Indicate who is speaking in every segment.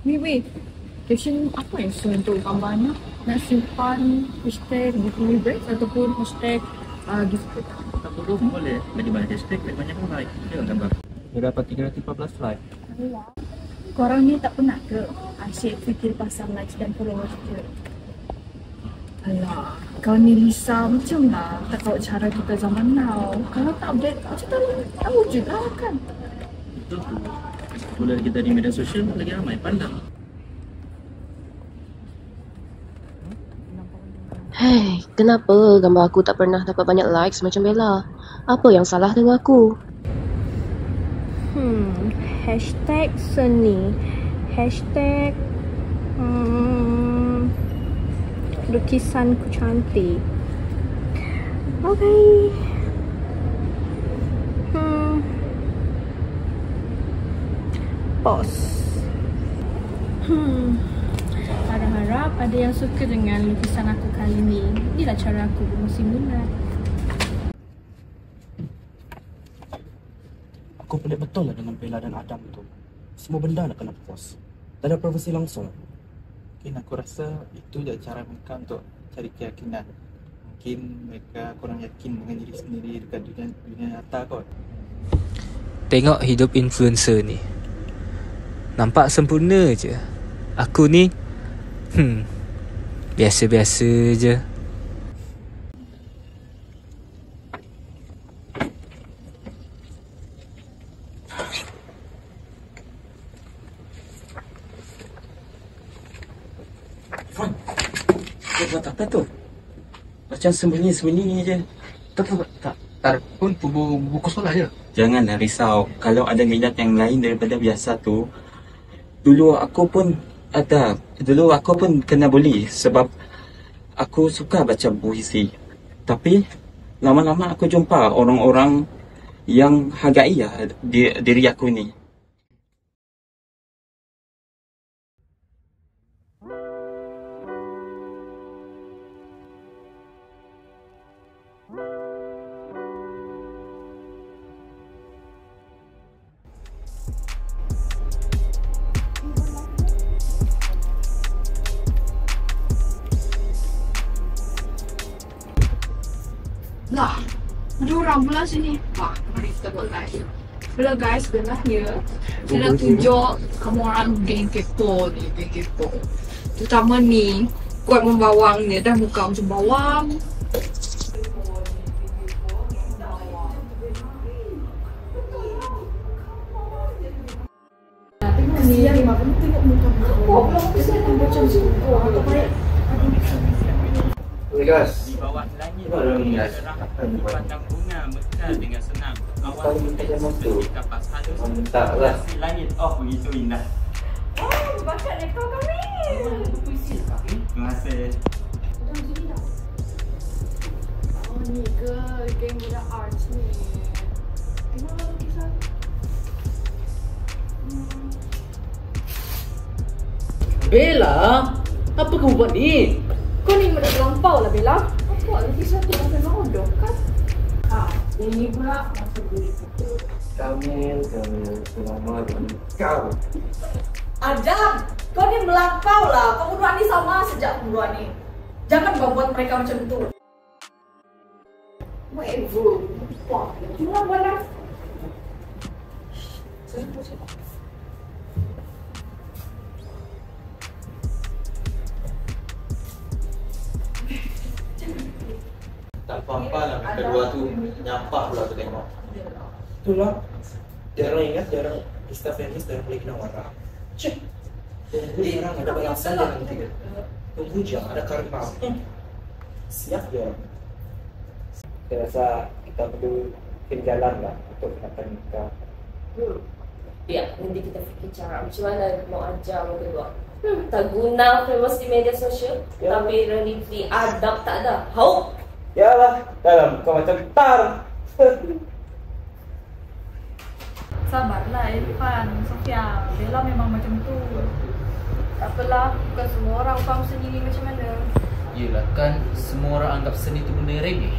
Speaker 1: Wait. Caption apa yang sesuai untuk gambarnya? Nak simpan hashtag giveaway break ataupun hashtag gift.
Speaker 2: Tak perlu boleh. Bagi banyak hashtag, bagi banyak like. Tengok gambar. Dia dapat 314 like.
Speaker 1: Korang ni tak pernah ke asyik fikir pasal likes dan followers je? Alah, kau ni Lisa macam lah tak tahu cara kita zaman now. Kalau tak update, macam tahu je lah kan?
Speaker 2: Betul tu. Bila kita di media sosial, lagi ramai pandang.
Speaker 3: Hei, kenapa gambar aku tak pernah dapat banyak likes macam Bella? Apa yang salah dengan aku?
Speaker 4: Hashtag seni. Hashtag lukisanku cantik. Okay. Pause.
Speaker 1: Harap-harap ada yang suka dengan lukisan aku kali ni. Inilah cara aku bermusim minat.
Speaker 5: Aku pelik betul lah dengan Bella dan Adam tu. Semua benda nak kena post. Tak ada privasi langsung.
Speaker 6: Mungkin aku rasa itu je cara mereka untuk cari keyakinan. Mungkin mereka kurang yakin dengan diri sendiri dekat dunia nyata kot.
Speaker 7: Tengok hidup influencer ni. Nampak sempurna je. Aku ni biasa-biasa je.
Speaker 5: Fon, kau buat apa tu? Macam sembunyi-sembunyi je. Tak pun buku sekolah je.
Speaker 8: Janganlah risau. Kalau ada minat yang lain daripada biasa tu, Dulu aku pun kena bully sebab aku suka baca puisi. Tapi lama-lama aku jumpa orang-orang yang hargai diri aku ni.
Speaker 1: Lah, ada orang pula sini. Wah, mari kita buat live. Hello guys, Bella here. Saya nak tunjuk kamu orang geng kepo ni, geng kepo. Terutama ni, kuat membawang ni, dah muka macam bawang. Tengok ni, tengok muka bawang. Belum bisa macam sungguh atau baik.
Speaker 6: Hey guys,
Speaker 2: Di bawah langit
Speaker 6: guys.
Speaker 2: dipandang bunga mekar dengan senang.
Speaker 6: Kau minta dia motor.
Speaker 2: Kapas halus.
Speaker 6: Minta lah.
Speaker 2: Si langit begitu indah.
Speaker 1: Bakat rekod kami.
Speaker 2: Puisi kami. Terima kasih.
Speaker 1: Oh ni ke geng budak arts ni. Tengoklah lukisan.
Speaker 5: Bella, apa kamu buat ni?
Speaker 1: Kau ni dah terlampau lah Bella. Apa lukisan tu macam nodoh kan? Ini pula masa diri kita.
Speaker 6: Kamil, selamat kau.
Speaker 9: Adam, kau ni melampau lah. Pembunuhan ni sama sejak pembunuhan ni. Jangan kau buat mereka macam tu. Whatever. Wah, cuma buat lah.
Speaker 6: Tak apa-apa lah mereka dua tu nyampah pula tu tengok. Itulah. Jarang ingat, jarang Insta feminis dan boleh kena warna. Cik. Tunggu jarang ada balasan dia nanti. Tunggu je ada karma. Siap je. Saya rasa kita perlu bikin jalan lah untuk kenapa nikah.
Speaker 3: Ya, nanti kita fikir cara macam mana mau ajar orang kedua. Tak guna famous di media sosial, tapi reality adab tak ada. Hau!
Speaker 6: Yalah, dalam kau macam tar.
Speaker 1: Sabarlah Irfan, Sofia. Bella memang macam tu. Tak apalah, bukan semua orang faham seni ni macam mana.
Speaker 10: Yelah kan semua orang anggap seni tu benda remeh.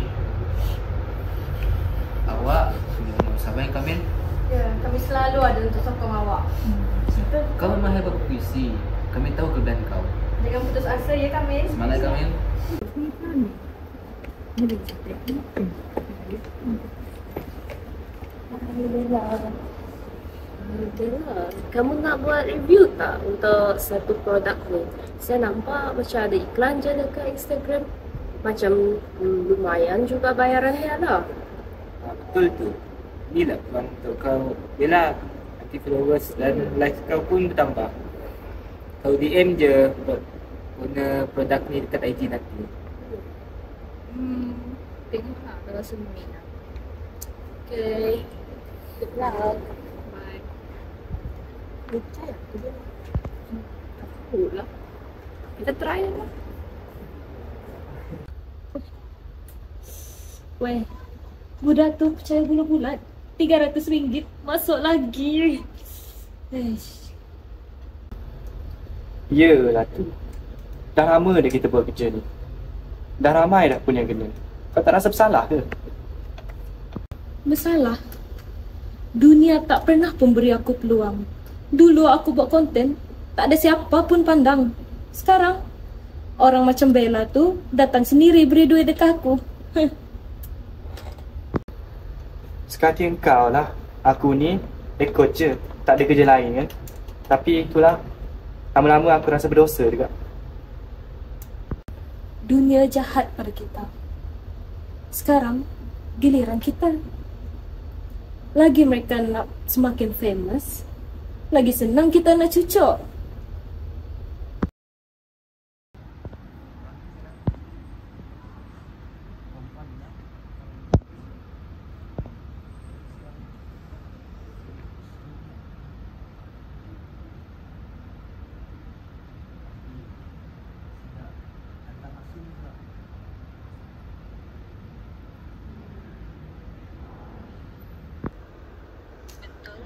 Speaker 10: Awak sudah sabar Kamil.
Speaker 9: Ya, kami selalu ada untuk sokong awak.
Speaker 10: Kau memang hebat berpuisi. Kami tahu kelebihan kau.
Speaker 9: Jangan putus asa ya Kamil.
Speaker 10: Semangat Kamil.
Speaker 3: Alhamdulillah. Kamu nak buat review tak untuk satu produk ni? Saya nampak macam ada iklan je dekat Instagram. Macam lumayan juga bayarannya lah.
Speaker 7: Betul tu. Inilah peluang untuk kau. Yelah, nanti followers dan likes kau pun bertambah. Kau DM je guna produk ni dekat IG nanti.
Speaker 1: Tengoklah kalau semua minat.
Speaker 3: Okay. Good luck.
Speaker 1: Bye.
Speaker 3: Percaya aku je.
Speaker 1: Takut lah. Kita try lah.
Speaker 9: Weh, budak tu percaya bulat-bulat. RM300 masuk lagi.
Speaker 2: Yelah tu. Dah lama dah kita buat kerja ni. Dah ramai dah pun yang kena. Kau tak rasa bersalah ke?
Speaker 9: Bersalah? Dunia tak pernah pun beri aku peluang. Dulu aku buat konten, tak ada siapa pun pandang. Sekarang, orang macam Bella tu datang sendiri beri duit dekat aku.
Speaker 2: Sekati engkau lah. Aku ni ikut je. Tak ada kerja lain kan. Tapi itulah. Lama-lama aku rasa berdosa juga.
Speaker 9: Dunia jahat pada kita. Sekarang, giliran kita. Lagi mereka nak semakin famous, lagi senang kita nak cucuk.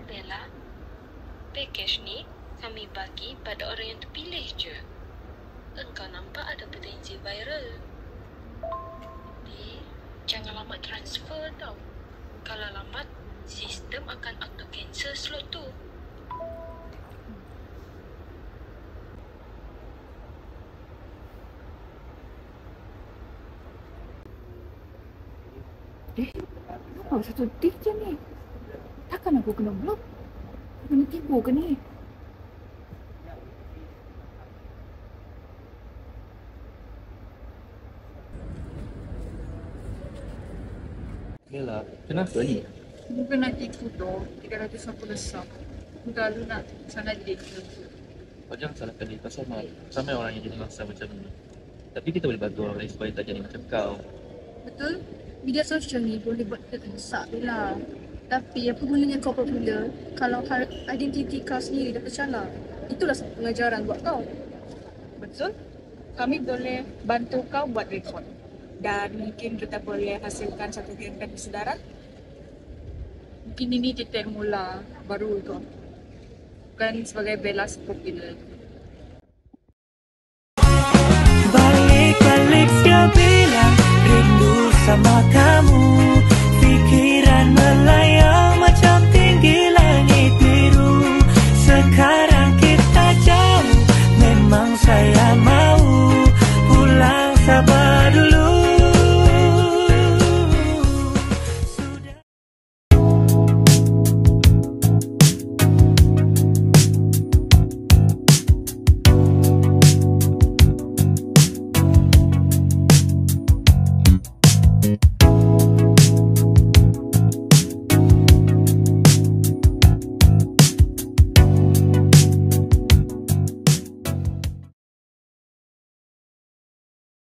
Speaker 4: Bella, package ni kami bagi pada orang yang terpilih je. Engkau nampak ada potensi viral. Jangan lambat transfer tau. Kalau lambat, sistem akan auto cancel slot tu.
Speaker 1: Kenapa satu tip je ni? Takkan aku kena blok? Aku kena tipu ke ni?
Speaker 2: Yelah, kenapa ni?
Speaker 1: Bukan nak tipu tu. 300 aku lesap. Udah lu nak sana jadi dia.
Speaker 2: Kau jangan salahkan dia. Pasal ramai orang yang jadi mangsa macam ni. Tapi kita boleh bantu orang lain supaya tak jadi macam kau.
Speaker 1: Betul? Media sosial ni boleh buat kita rosak lah. Tapi apa gunanya kau popular kalau identiti kau sendiri dah tercalar? Itulah satu pengajaran buat kau.
Speaker 11: Betul? Kami boleh bantu kau buat rekod. Dan mungkin kita boleh hasilkan satu campaign kesedaran.
Speaker 1: Mungkin ini titik mula baru tu. Bukan sebagai Bella popular.
Speaker 12: Balik-balik dia bilang rindu sama kau.